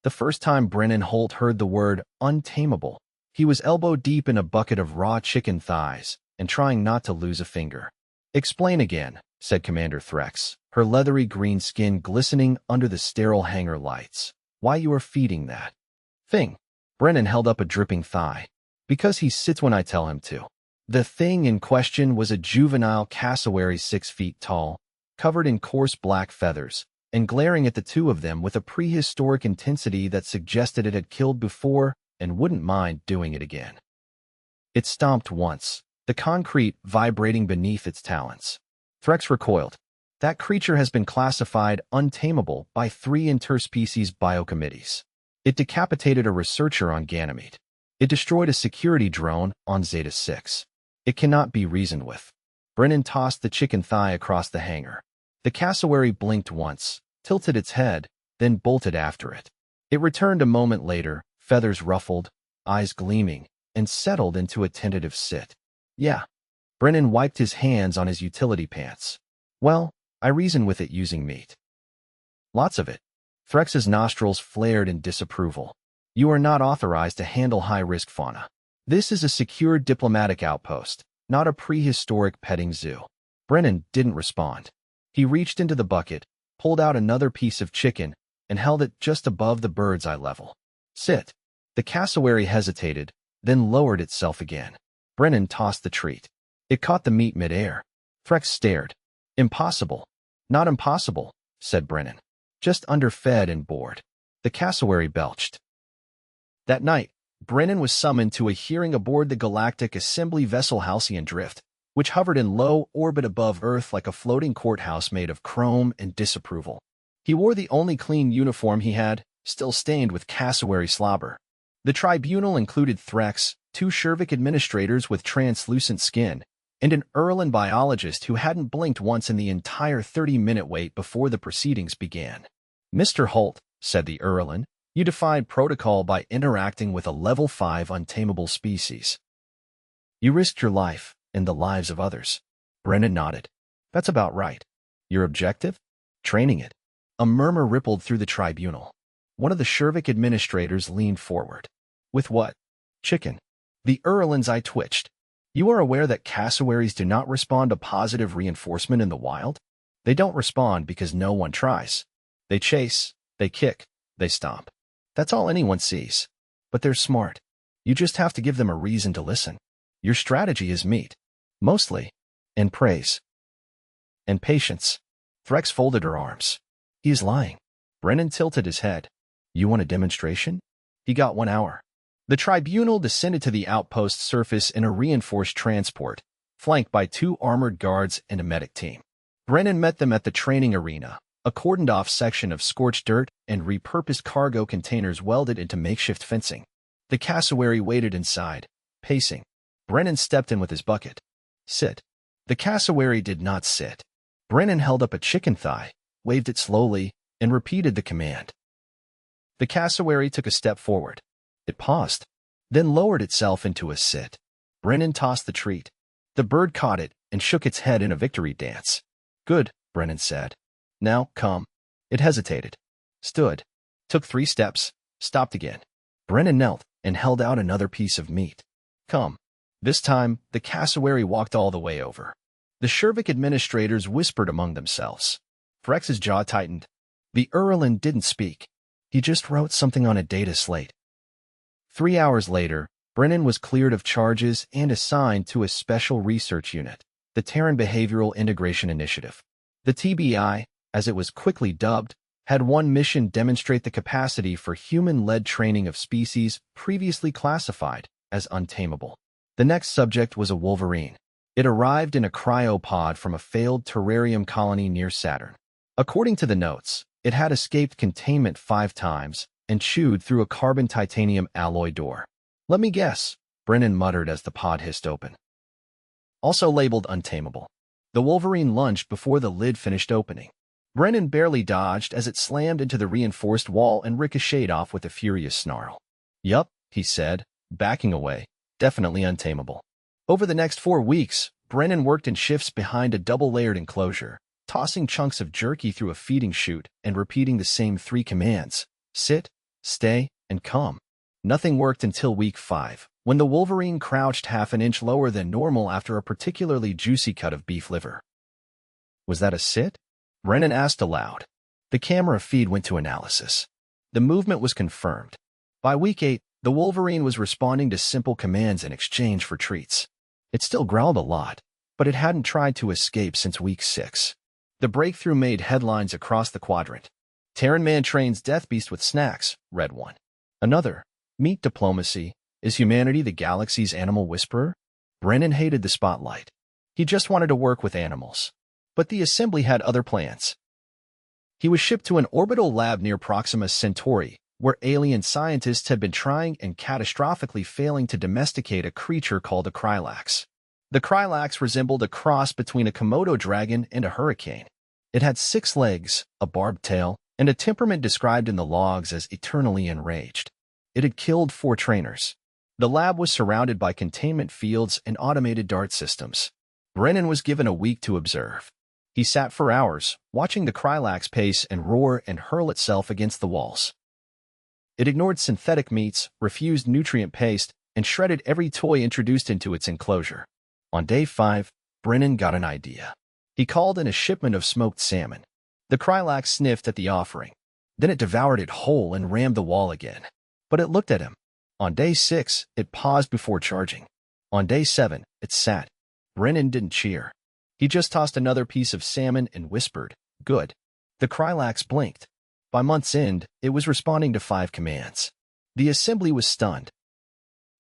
The first time Brennan Holt heard the word untamable, he was elbow-deep in a bucket of raw chicken thighs and trying not to lose a finger. "Explain again," said Commander Threx, her leathery green skin glistening under the sterile hangar lights. "Why you are feeding that thing?" Brennan held up a dripping thigh. "Because he sits when I tell him to." The thing in question was a juvenile cassowary 6 feet tall, covered in coarse black feathers, and glaring at the two of them with a prehistoric intensity that suggested it had killed before and wouldn't mind doing it again. It stomped once, the concrete vibrating beneath its talons. Threx recoiled. That creature has been classified untamable by 3 interspecies biocommittees. It decapitated a researcher on Ganymede. It destroyed a security drone on Zeta 6. It cannot be reasoned with. Brennan tossed the chicken thigh across the hangar. The cassowary blinked once, tilted its head, then bolted after it. It returned a moment later, feathers ruffled, eyes gleaming, and settled into a tentative sit. "Yeah." Brennan wiped his hands on his utility pants. "Well, I reason with it using meat." "Lots of it." Threx's nostrils flared in disapproval. "You are not authorized to handle high-risk fauna. This is a secure diplomatic outpost, not a prehistoric petting zoo." Brennan didn't respond. He reached into the bucket, pulled out another piece of chicken, and held it just above the bird's eye level. "Sit." The cassowary hesitated, then lowered itself again. Brennan tossed the treat. It caught the meat mid-air. Threx stared. "Impossible." "Not impossible," said Brennan. "Just underfed and bored." The cassowary belched. That night, Brennan was summoned to a hearing aboard the galactic assembly vessel Halcyon Drift, which hovered in low orbit above Earth like a floating courthouse made of chrome and disapproval. He wore the only clean uniform he had, still stained with cassowary slobber. The tribunal included Threx, 2 Shervik administrators with translucent skin, and an Erlen biologist who hadn't blinked once in the entire 30-minute wait before the proceedings began. "Mr. Holt," said the Erlen, "you defied protocol by interacting with a level 5 untamable species. You risked your life and the lives of others." Brennan nodded. "That's about right." "Your objective?" "Training it." A murmur rippled through the tribunal. One of the Shervik administrators leaned forward. "With what?" "Chicken." The Erlen's eye twitched. "You are aware that cassowaries do not respond to positive reinforcement in the wild? They don't respond because no one tries. They chase, they kick, they stomp. That's all anyone sees. But they're smart. You just have to give them a reason to listen. Your strategy is meat. Mostly. And praise. And patience." Threx folded her arms. "He is lying." Brennan tilted his head. "You want a demonstration?" "He got 1 hour." The tribunal descended to the outpost surface in a reinforced transport, flanked by 2 armored guards and a medic team. Brennan met them at the training arena, a cordoned-off section of scorched dirt and repurposed cargo containers welded into makeshift fencing. The cassowary waited inside, pacing. Brennan stepped in with his bucket. "Sit." The cassowary did not sit. Brennan held up a chicken thigh, waved it slowly, and repeated the command. The cassowary took a step forward. It paused, then lowered itself into a sit. Brennan tossed the treat. The bird caught it and shook its head in a victory dance. "Good," Brennan said. "Now, come." It hesitated, stood, took 3 steps, stopped again. Brennan knelt and held out another piece of meat. "Come." This time, the cassowary walked all the way over. The Shervik administrators whispered among themselves. Threx's jaw tightened. The Erlen didn't speak. He just wrote something on a data slate. 3 hours later, Brennan was cleared of charges and assigned to a special research unit, the Terran Behavioral Integration Initiative. The TBI, as it was quickly dubbed, had one mission: demonstrate the capacity for human-led training of species previously classified as untamable. The next subject was a wolverine. It arrived in a cryopod from a failed terrarium colony near Saturn. According to the notes, it had escaped containment 5 times and chewed through a carbon-titanium alloy door. "Let me guess," Brennan muttered as the pod hissed open. Also labeled untamable. The wolverine lunged before the lid finished opening. Brennan barely dodged as it slammed into the reinforced wall and ricocheted off with a furious snarl. "Yup," he said, backing away. "Definitely untamable." Over the next 4 weeks, Brennan worked in shifts behind a double-layered enclosure, tossing chunks of jerky through a feeding chute and repeating the same 3 commands: sit, stay, and come. Nothing worked until week 5, when the wolverine crouched half an inch lower than normal after a particularly juicy cut of beef liver. Was that a sit? Brennan asked aloud. The camera feed went to analysis. The movement was confirmed. By week 8, the wolverine was responding to simple commands in exchange for treats. It still growled a lot, but it hadn't tried to escape since week 6. The breakthrough made headlines across the quadrant. Terran man trains death beast with snacks, read one. Another, meat diplomacy, is humanity the galaxy's animal whisperer? Brennan hated the spotlight. He just wanted to work with animals. But the assembly had other plans. He was shipped to an orbital lab near Proxima Centauri, where alien scientists had been trying and catastrophically failing to domesticate a creature called a Krylax. The Krylax resembled a cross between a Komodo dragon and a hurricane. It had 6 legs, a barbed tail, and a temperament described in the logs as eternally enraged. It had killed 4 trainers. The lab was surrounded by containment fields and automated dart systems. Brennan was given a week to observe. He sat for hours, watching the Krylax pace and roar and hurl itself against the walls. It ignored synthetic meats, refused nutrient paste, and shredded every toy introduced into its enclosure. On day 5, Brennan got an idea. He called in a shipment of smoked salmon. The Krylax sniffed at the offering. Then it devoured it whole and rammed the wall again. But it looked at him. On day 6, it paused before charging. On day 7, it sat. Brennan didn't cheer. He just tossed another piece of salmon and whispered, "Good." The Krylax blinked. By month's end, it was responding to 5 commands. The assembly was stunned.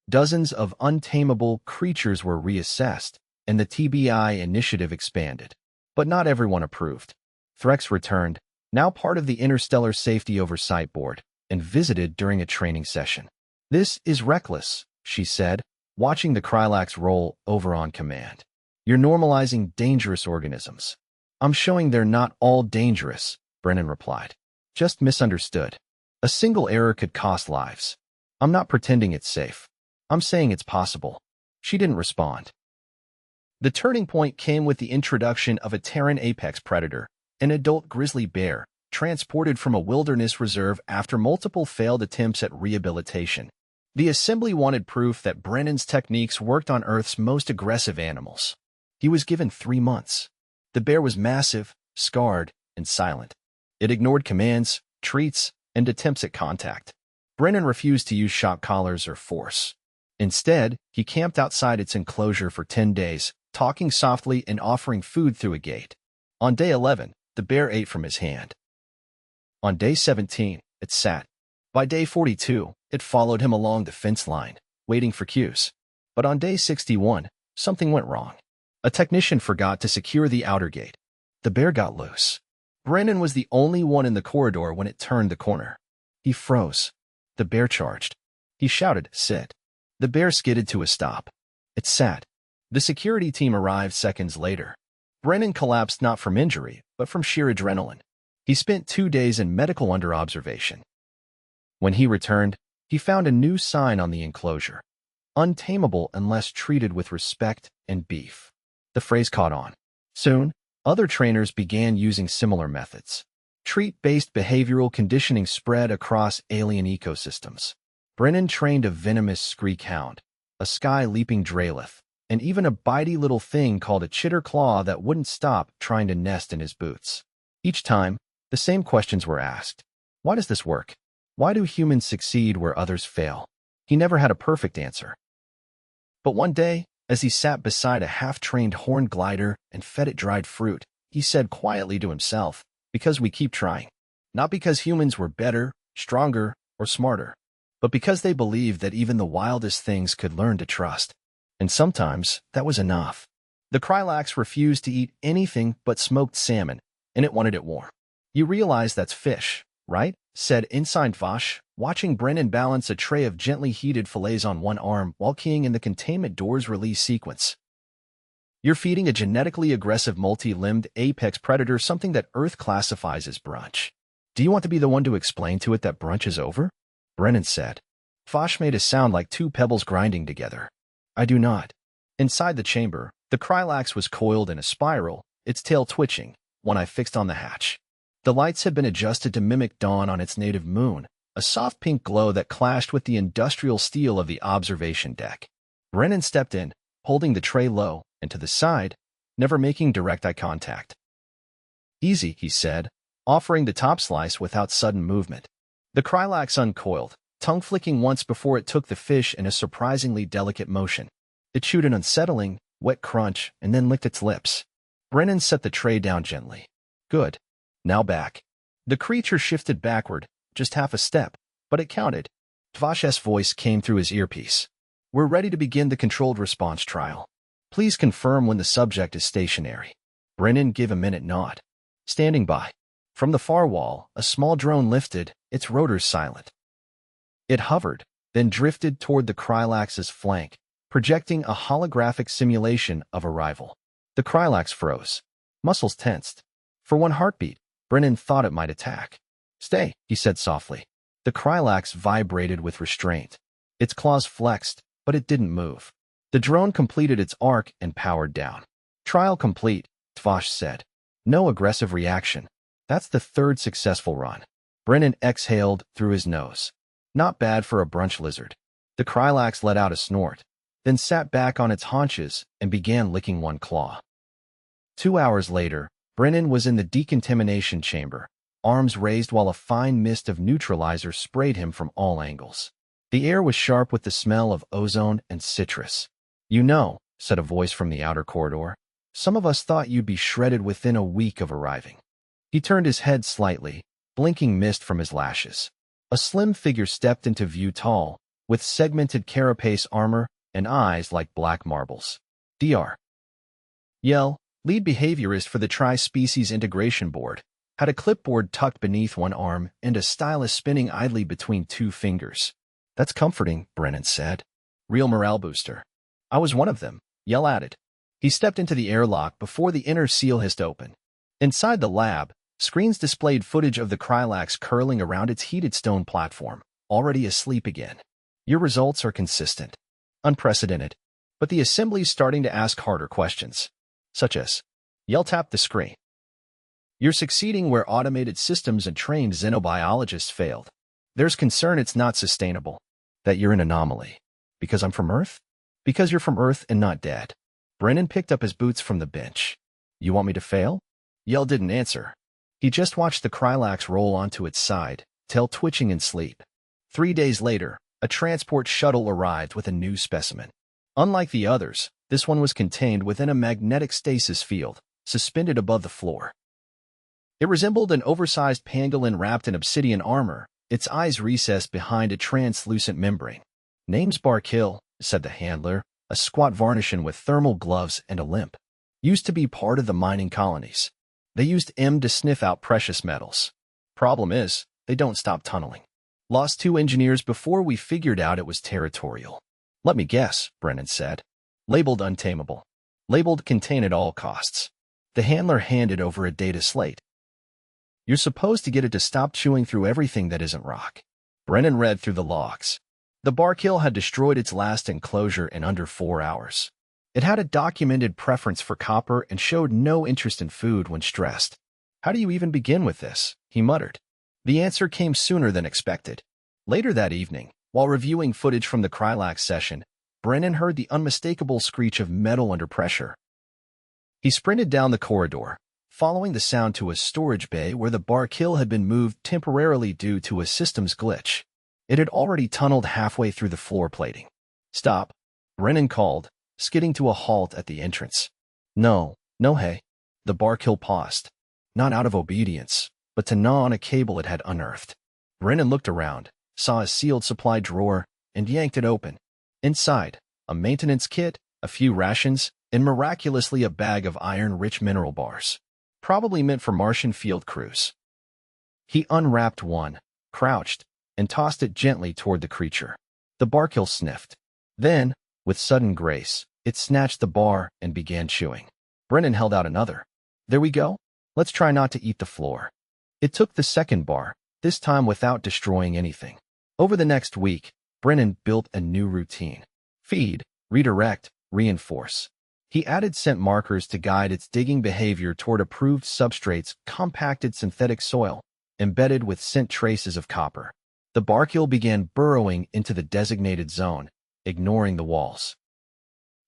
Dozens of untamable creatures were reassessed, and the TBI initiative expanded. But not everyone approved. Threx returned, now part of the Interstellar Safety Oversight Board, and visited during a training session. "This is reckless," she said, watching the Krylax roll over on command. "You're normalizing dangerous organisms." "I'm showing they're not all dangerous," Brennan replied. "Just misunderstood. A single error could cost lives. I'm not pretending it's safe. I'm saying it's possible." She didn't respond. The turning point came with the introduction of a Terran apex predator, an adult grizzly bear, transported from a wilderness reserve after multiple failed attempts at rehabilitation. The assembly wanted proof that Brennan's techniques worked on Earth's most aggressive animals. He was given 3 months. The bear was massive, scarred, and silent. It ignored commands, treats, and attempts at contact. Brennan refused to use shock collars or force. Instead, he camped outside its enclosure for 10 days, talking softly and offering food through a gate. On day 11, the bear ate from his hand. On day 17, it sat. By day 42, it followed him along the fence line, waiting for cues. But on day 61, something went wrong. A technician forgot to secure the outer gate. The bear got loose. Brennan was the only one in the corridor when it turned the corner. He froze. The bear charged. He shouted, "Sit." The bear skidded to a stop. It sat. The security team arrived seconds later. Brennan collapsed not from injury, but from sheer adrenaline. He spent 2 days in medical under observation. When he returned, he found a new sign on the enclosure: "Untamable unless treated with respect and beef." The phrase caught on. Soon, other trainers began using similar methods. Treat-based behavioral conditioning spread across alien ecosystems. Brennan trained a venomous screek hound, a sky-leaping draylith, and even a bitey little thing called a chitter claw that wouldn't stop trying to nest in his boots. Each time, the same questions were asked. Why does this work? Why do humans succeed where others fail? He never had a perfect answer. But one day, as he sat beside a half-trained horned glider and fed it dried fruit, he said quietly to himself, "Because we keep trying. Not because humans were better, stronger, or smarter, but because they believed that even the wildest things could learn to trust." And sometimes, that was enough. The Krylax refused to eat anything but smoked salmon, and it wanted it warm. "You realize that's fish, right?" said Ensign Vosh, watching Brennan balance a tray of gently heated fillets on one arm while keying in the containment door's release sequence. "You're feeding a genetically aggressive multi-limbed apex predator something that Earth classifies as brunch. Do you want to be the one to explain to it that brunch is over?" Brennan said. Vosh made a sound like 2 pebbles grinding together. "I do not." Inside the chamber, the Krylax was coiled in a spiral, its tail twitching, one eye fixed on the hatch. The lights had been adjusted to mimic dawn on its native moon, a soft pink glow that clashed with the industrial steel of the observation deck. Brennan stepped in, holding the tray low and to the side, never making direct eye contact. "Easy," he said, offering the top slice without sudden movement. The Krylax uncoiled, tongue flicking once before it took the fish in a surprisingly delicate motion. It chewed an unsettling, wet crunch and then licked its lips. Brennan set the tray down gently. "Good. Now back." The creature shifted backward, just half a step, but it counted. Tvash's voice came through his earpiece. "We're ready to begin the controlled response trial. Please confirm when the subject is stationary." Brennan gave a minute nod. "Standing by." From the far wall, a small drone lifted, its rotors silent. It hovered, then drifted toward the Krylax's flank, projecting a holographic simulation of arrival. The Krylax froze. Muscles tensed. For one heartbeat, Brennan thought it might attack. "Stay," he said softly. The Krylax vibrated with restraint. Its claws flexed, but it didn't move. The drone completed its arc and powered down. "Trial complete," Tvash said. "No aggressive reaction. That's the third successful run." Brennan exhaled through his nose. Not bad for a brunch lizard. The Krylax let out a snort, then sat back on its haunches and began licking one claw. 2 hours later, Brennan was in the decontamination chamber, arms raised while a fine mist of neutralizer sprayed him from all angles. The air was sharp with the smell of ozone and citrus. "You know," said a voice from the outer corridor, "some of us thought you'd be shredded within a week of arriving." He turned his head slightly, blinking mist from his lashes. A slim figure stepped into view, tall, with segmented carapace armor and eyes like black marbles. Dr. Yell, lead behaviorist for the Tri-Species Integration Board, had a clipboard tucked beneath one arm and a stylus spinning idly between 2 fingers. "That's comforting," Brennan said. "Real morale booster." "I was one of them," Yell added. He stepped into the airlock before the inner seal hissed open. Inside the lab, screens displayed footage of the Krylax curling around its heated stone platform, already asleep again. "Your results are consistent. Unprecedented. But the assembly's starting to ask harder questions. Such as..." Yell tapped the screen. "You're succeeding where automated systems and trained xenobiologists failed. There's concern it's not sustainable. That you're an anomaly. Because I'm from Earth? Because you're from Earth and not dead." Brennan picked up his boots from the bench. "You want me to fail?" Yell didn't answer. He just watched the Krylax roll onto its side, tail twitching in sleep. 3 days later, a transport shuttle arrived with a new specimen. Unlike the others, this one was contained within a magnetic stasis field, suspended above the floor. It resembled an oversized pangolin wrapped in obsidian armor, its eyes recessed behind a translucent membrane. "Name's Barkill," said the handler, a squat Varnishan with thermal gloves and a limp. "Used to be part of the mining colonies. They used M to sniff out precious metals. Problem is, they don't stop tunneling. Lost 2 engineers before we figured out it was territorial." "Let me guess," Brennan said. "Labeled Untamable. Labeled Contain at all costs." The handler handed over a data slate. "You're supposed to get it to stop chewing through everything that isn't rock." Brennan read through the logs. The Barkill had destroyed its last enclosure in under 4 hours. It had a documented preference for copper and showed no interest in food when stressed. "How do you even begin with this?" he muttered. The answer came sooner than expected. Later that evening, while reviewing footage from the Krylax session, Brennan heard the unmistakable screech of metal under pressure. He sprinted down the corridor, following the sound to a storage bay where the Barkill had been moved temporarily due to a systems glitch. It had already tunneled halfway through the floor plating. "Stop," Brennan called, skidding to a halt at the entrance. No, hey." The Barkill paused, not out of obedience, but to gnaw on a cable it had unearthed. Brennan looked around, saw a sealed supply drawer, and yanked it open. Inside, a maintenance kit, a few rations, and miraculously a bag of iron-rich mineral bars. Probably meant for Martian field crews. He unwrapped one, crouched, and tossed it gently toward the creature. The Barkill sniffed. Then, with sudden grace, it snatched the bar and began chewing. Brennan held out another. "There we go. Let's try not to eat the floor." It took the second bar, this time without destroying anything. Over the next week, Brennan built a new routine. Feed, redirect, reinforce. He added scent markers to guide its digging behavior toward approved substrates, compacted synthetic soil, embedded with scent traces of copper. The barkeel began burrowing into the designated zone, ignoring the walls.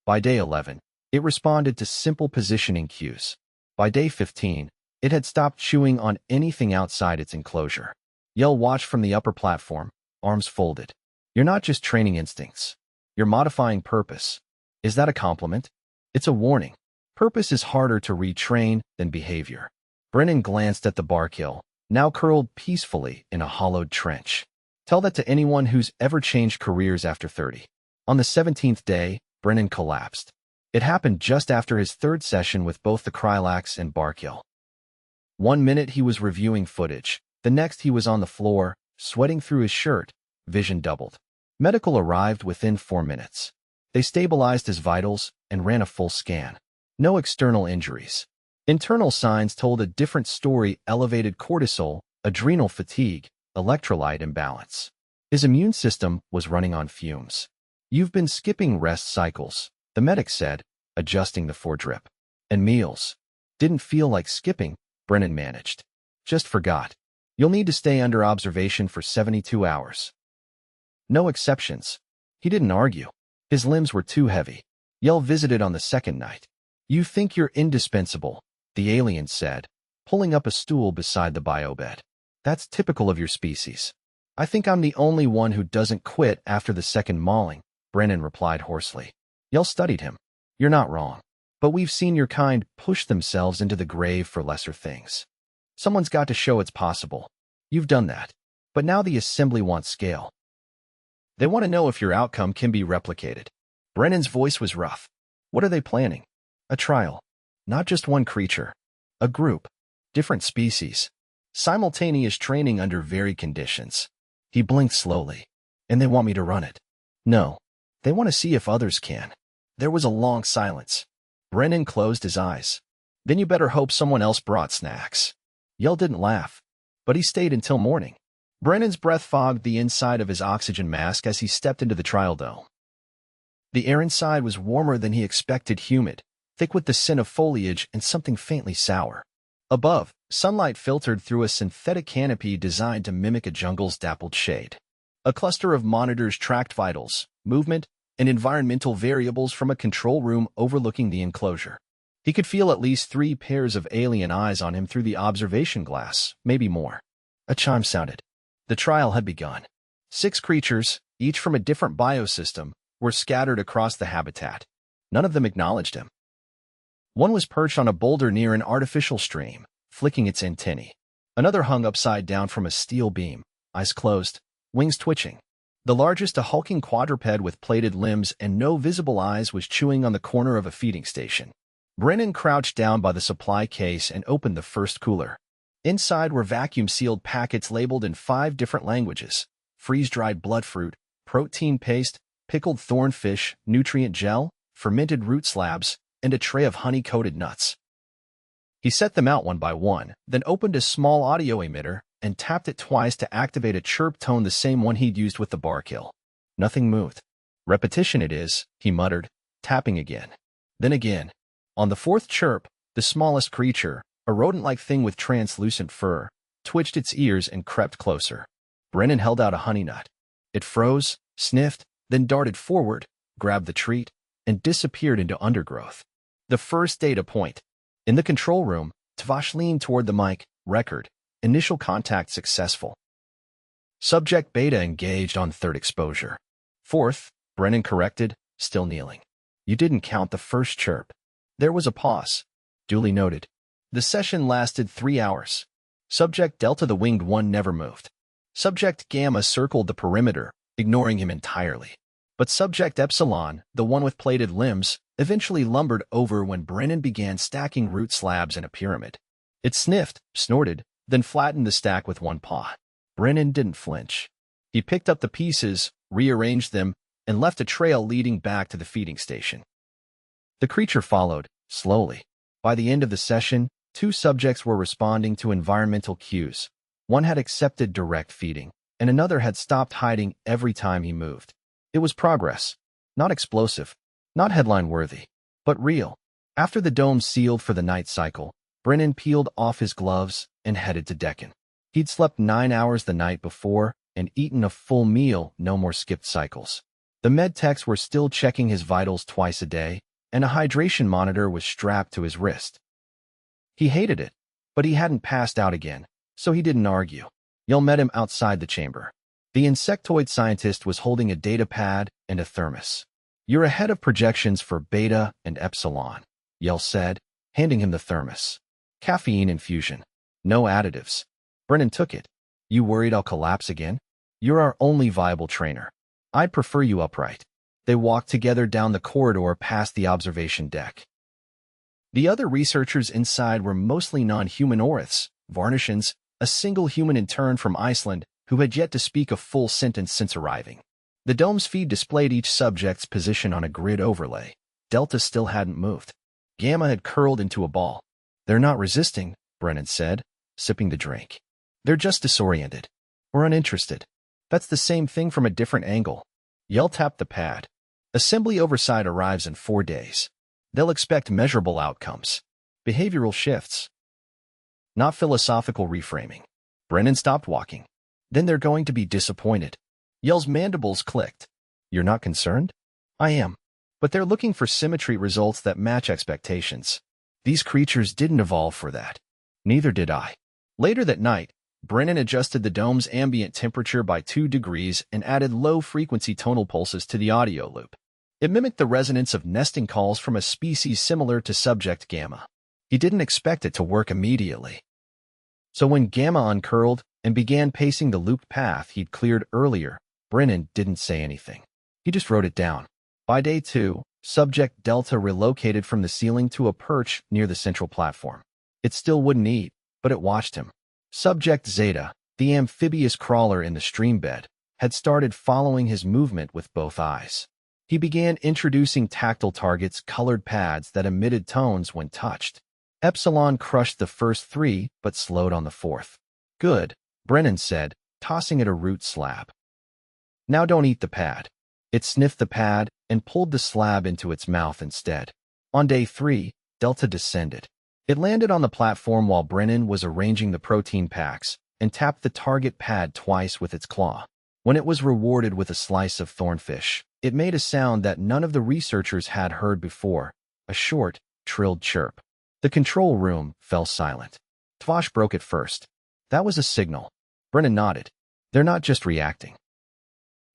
By day 11, it responded to simple positioning cues. By day 15, it had stopped chewing on anything outside its enclosure. Yell watched from the upper platform, arms folded. You're not just training instincts. You're modifying purpose. Is that a compliment? It's a warning. Purpose is harder to retrain than behavior. Brennan glanced at the barkeel, now curled peacefully in a hollowed trench. Tell that to anyone who's ever changed careers after 30. On the 17th day, Brennan collapsed. It happened just after his third session with both the Krylax and barkeel. 1 minute he was reviewing footage. The next he was on the floor, sweating through his shirt. Vision doubled. Medical arrived within 4 minutes. They stabilized his vitals and ran a full scan. No external injuries. Internal signs told a different story: elevated cortisol, adrenal fatigue, electrolyte imbalance. His immune system was running on fumes. You've been skipping rest cycles, the medic said, adjusting the foredrip. And meals. Didn't feel like skipping, Brennan managed. Just forgot. You'll need to stay under observation for 72 hours. No exceptions. He didn't argue. His limbs were too heavy. Yell visited on the second night. You think you're indispensable, the alien said, pulling up a stool beside the biobed. That's typical of your species. I think I'm the only one who doesn't quit after the second mauling, Brennan replied hoarsely. Yell studied him. You're not wrong. But we've seen your kind push themselves into the grave for lesser things. Someone's got to show it's possible. You've done that. But now the assembly wants scale. They want to know if your outcome can be replicated. Brennan's voice was rough. What are they planning? A trial. Not just one creature. A group. Different species. Simultaneous training under varied conditions. He blinked slowly. And they want me to run it. No. They want to see if others can. There was a long silence. Brennan closed his eyes. Then you better hope someone else brought snacks. Yell didn't laugh. But he stayed until morning. Brennan's breath fogged the inside of his oxygen mask as he stepped into the trial dome. The air inside was warmer than he expected, humid, thick with the scent of foliage and something faintly sour. Above, sunlight filtered through a synthetic canopy designed to mimic a jungle's dappled shade. A cluster of monitors tracked vitals, movement, and environmental variables from a control room overlooking the enclosure. He could feel at least 3 pairs of alien eyes on him through the observation glass, maybe more. A chime sounded. The trial had begun. 6 creatures, each from a different biosystem, were scattered across the habitat. None of them acknowledged him. One was perched on a boulder near an artificial stream, flicking its antennae. Another hung upside down from a steel beam, eyes closed, wings twitching. The largest, a hulking quadruped with plated limbs and no visible eyes, was chewing on the corner of a feeding station. Brennan crouched down by the supply case and opened the first cooler. Inside were vacuum-sealed packets labeled in 5 different languages: freeze-dried bloodfruit, protein paste, pickled thornfish, nutrient gel, fermented root slabs, and a tray of honey-coated nuts. He set them out one by one, then opened a small audio emitter and tapped it twice to activate a chirp tone, the same one he'd used with the barkeel. Nothing moved. Repetition it is, he muttered, tapping again. Then again. On the 4th chirp, the smallest creature, a rodent-like thing with translucent fur, twitched its ears and crept closer. Brennan held out a honey nut. It froze, sniffed, then darted forward, grabbed the treat, and disappeared into undergrowth. The first data point. In the control room, Tavash leaned toward the mic. Record. Initial contact successful. Subject beta engaged on 3rd exposure. 4th, Brennan corrected, still kneeling. You didn't count the first chirp. There was a pause. Duly noted. The session lasted 3 hours. Subject Delta, the winged one, never moved. Subject Gamma circled the perimeter, ignoring him entirely. But Subject Epsilon, the one with plated limbs, eventually lumbered over when Brennan began stacking root slabs in a pyramid. It sniffed, snorted, then flattened the stack with one paw. Brennan didn't flinch. He picked up the pieces, rearranged them, and left a trail leading back to the feeding station. The creature followed, slowly. By the end of the session, 2 subjects were responding to environmental cues. One had accepted direct feeding, and another had stopped hiding every time he moved. It was progress. Not explosive, not headline-worthy, but real. After the dome sealed for the night cycle, Brennan peeled off his gloves and headed to Deccan. He'd slept 9 hours the night before, and eaten a full meal, no more skipped cycles. The med techs were still checking his vitals twice a day, and a hydration monitor was strapped to his wrist. He hated it, but he hadn't passed out again, so he didn't argue. Yell met him outside the chamber. The insectoid scientist was holding a data pad and a thermos. "You're ahead of projections for beta and epsilon," Yell said, handing him the thermos. "Caffeine infusion. No additives." Brennan took it. "You worried I'll collapse again? You're our only viable trainer. I'd prefer you upright." They walked together down the corridor past the observation deck. The other researchers inside were mostly non-human oriths, Varnashans, a single human intern from Iceland who had yet to speak a full sentence since arriving. The dome's feed displayed each subject's position on a grid overlay. Delta still hadn't moved. Gamma had curled into a ball. "They're not resisting," Brennan said, sipping the drink. "They're just disoriented. Or uninterested. That's the same thing from a different angle." Yell tapped the pad. "Assembly oversight arrives in 4 days. They'll expect measurable outcomes. Behavioral shifts. Not philosophical reframing." Brennan stopped walking. "Then they're going to be disappointed." Yell's mandibles clicked. "You're not concerned?" "I am. But they're looking for symmetry results that match expectations. These creatures didn't evolve for that. Neither did I." Later that night, Brennan adjusted the dome's ambient temperature by 2 degrees and added low-frequency tonal pulses to the audio loop. It mimicked the resonance of nesting calls from a species similar to subject Gamma. He didn't expect it to work immediately. So when Gamma uncurled and began pacing the looped path he'd cleared earlier, Brennan didn't say anything. He just wrote it down. By day 2, subject Delta relocated from the ceiling to a perch near the central platform. It still wouldn't eat, but it watched him. Subject Zeta, the amphibious crawler in the stream bed, had started following his movement with both eyes. He began introducing tactile targets, colored pads that emitted tones when touched. Epsilon crushed the first 3, but slowed on the 4th. "Good," Brennan said, tossing it a root slab. "Now don't eat the pad." It sniffed the pad and pulled the slab into its mouth instead. On day 3, Delta descended. It landed on the platform while Brennan was arranging the protein packs and tapped the target pad twice with its claw. When it was rewarded with a slice of thornfish, it made a sound that none of the researchers had heard before, a short, trilled chirp. The control room fell silent. Tvash broke it first. "That was a signal." Brennan nodded. "They're not just reacting.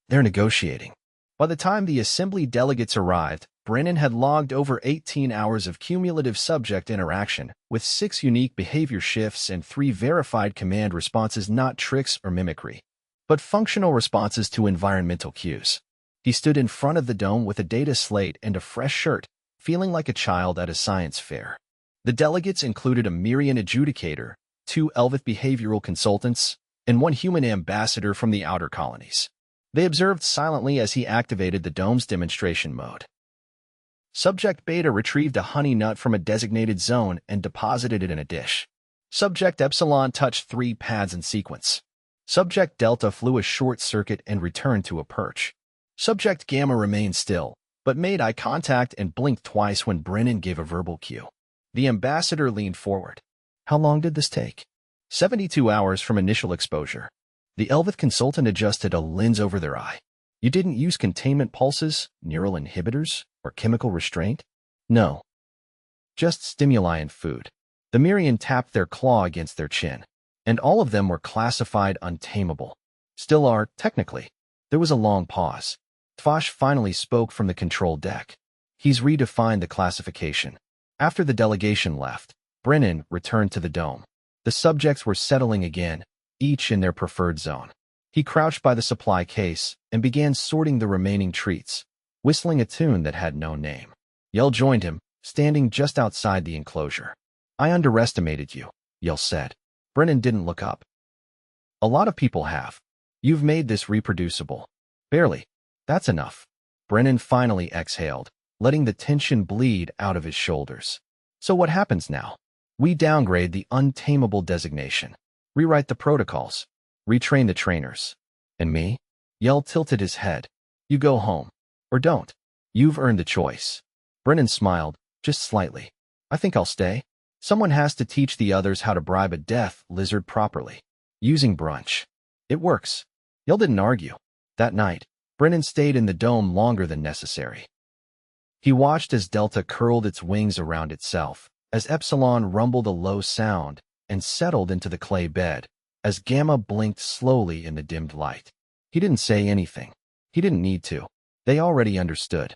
They're negotiating." By the time the assembly delegates arrived, Brennan had logged over 18 hours of cumulative subject interaction, with 6 unique behavior shifts and 3 verified command responses, not tricks or mimicry, but functional responses to environmental cues. He stood in front of the dome with a data slate and a fresh shirt, feeling like a child at a science fair. The delegates included a Mirian adjudicator, 2 Elvith behavioral consultants, and 1 human ambassador from the outer colonies. They observed silently as he activated the dome's demonstration mode. Subject Beta retrieved a honey nut from a designated zone and deposited it in a dish. Subject Epsilon touched 3 pads in sequence. Subject Delta flew a short circuit and returned to a perch. Subject Gamma remained still, but made eye contact and blinked twice when Brennan gave a verbal cue. The ambassador leaned forward. "How long did this take?" 72 hours from initial exposure. The Elvith consultant adjusted a lens over their eye. "You didn't use containment pulses, neural inhibitors, or chemical restraint?" "No. Just stimuli and food." The Mirian tapped their claw against their chin. "And all of them were classified untamable. Still are, technically." There was a long pause. Tvash finally spoke from the control deck. "He's redefined the classification." After the delegation left, Brennan returned to the dome. The subjects were settling again, each in their preferred zone. He crouched by the supply case and began sorting the remaining treats, whistling a tune that had no name. Yell joined him, standing just outside the enclosure. "I underestimated you," Yell said. Brennan didn't look up. "A lot of people have. You've made this reproducible." "Barely. That's enough." Brennan finally exhaled, letting the tension bleed out of his shoulders. "So what happens now?" "We downgrade the Untamable designation. Rewrite the protocols. Retrain the trainers." "And me?" Yell tilted his head. "You go home. Or don't. You've earned the choice." Brennan smiled, just slightly. "I think I'll stay. Someone has to teach the others how to bribe a death lizard properly. Using brunch. It works. Yell didn't argue. That night, Brennan stayed in the dome longer than necessary. He watched as Delta curled its wings around itself, as Epsilon rumbled a low sound and settled into the clay bed, as Gamma blinked slowly in the dimmed light. He didn't say anything. He didn't need to. They already understood.